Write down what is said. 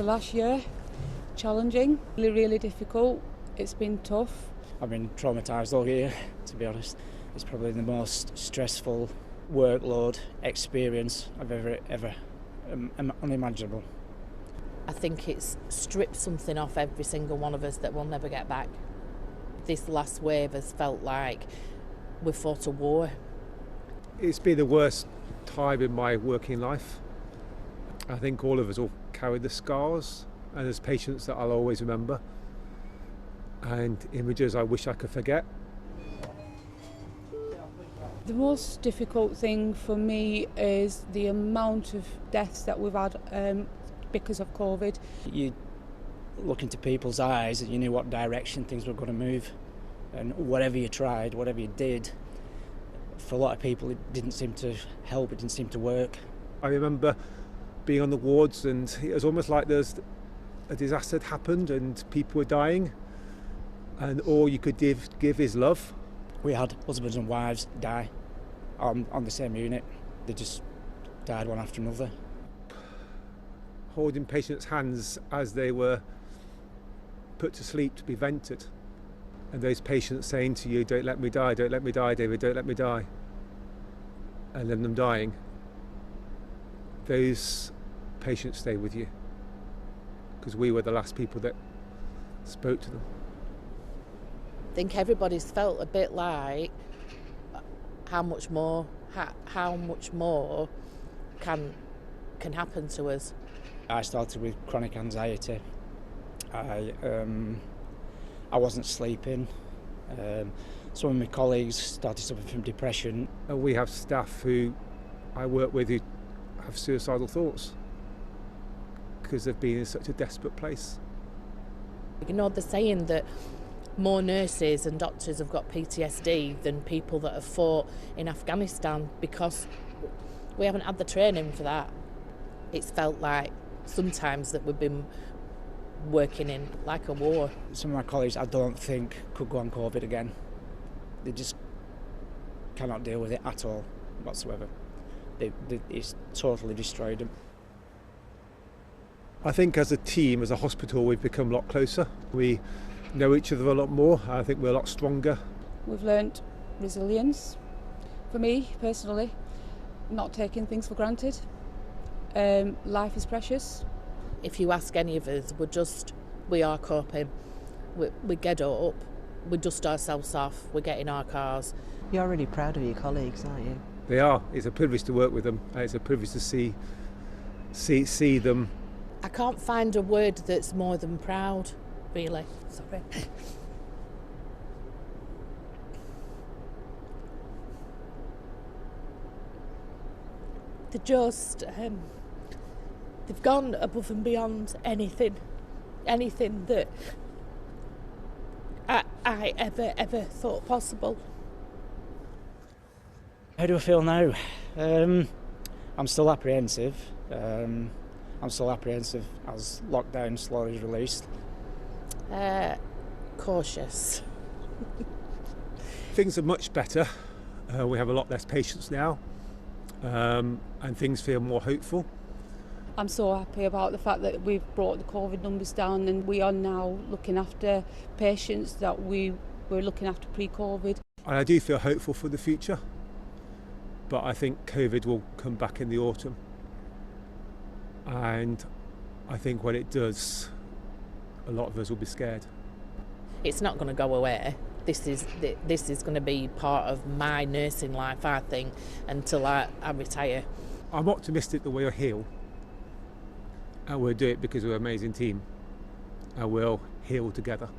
The last year, challenging, really difficult. It's been tough. I've been traumatised all year, to be honest. It's probably the most stressful workload experience I've ever unimaginable. I think it's stripped something off every single one of us that we'll never get back. This last wave has felt like we've fought a war. It's been the worst time in my working life. I think all of us will carry the scars, and there's patients that I'll always remember and images I wish I could forget. The most difficult thing for me is the amount of deaths that we've had because of COVID. You look into people's eyes and you knew what direction things were going to move, and whatever you tried, whatever you did, for a lot of people it didn't seem to help, it didn't seem to work. I remember being on the wards and it was almost like there's a disaster had happened and people were dying, and all you could give is love. We had husbands and wives die on the same unit. They just died one after another. Holding patients' hands as they were put to sleep to be vented, and those patients saying to you, "Don't let me die, don't let me die, David, don't let me die," and then them dying. Those patients stay with you because we were the last people that spoke to them. I think everybody's felt a bit like how much more can happen to us. I started with chronic anxiety. I wasn't sleeping. Some of my colleagues started suffering from depression. And we have staff who I work with who have suicidal thoughts because they've been in such a desperate place. You know, they're saying that more nurses and doctors have got PTSD than people that have fought in Afghanistan because we haven't had the training for that. It's felt like sometimes that we've been working in like a war. Some of my colleagues I don't think could go on COVID again. They just cannot deal with it at all, whatsoever. It's totally destroyed them. I think as a team, as a hospital, we've become a lot closer. We know each other a lot more. I think we're a lot stronger. We've learnt resilience. For me, personally, not taking things for granted. Life is precious. If you ask any of us, we are coping. We get up, we dust ourselves off, we get in our cars. You're really proud of your colleagues, aren't you? They are. It's a privilege to work with them. It's a privilege to see them. I can't find a word that's more than proud, really. Sorry. They've gone above and beyond anything that I ever thought possible. How do I feel now? I'm still apprehensive. I'm still apprehensive as lockdown slowly is released. Cautious. Things are much better. We have a lot less patients now, and things feel more hopeful. I'm so happy about the fact that we've brought the COVID numbers down and we are now looking after patients that we were looking after pre-COVID. And I do feel hopeful for the future, but I think COVID will come back in the autumn. And I think when it does, a lot of us will be scared. It's not going to go away. This is going to be part of my nursing life, I think, until I retire. I'm optimistic that we'll heal, and we'll do it because we're an amazing team, and we'll heal together.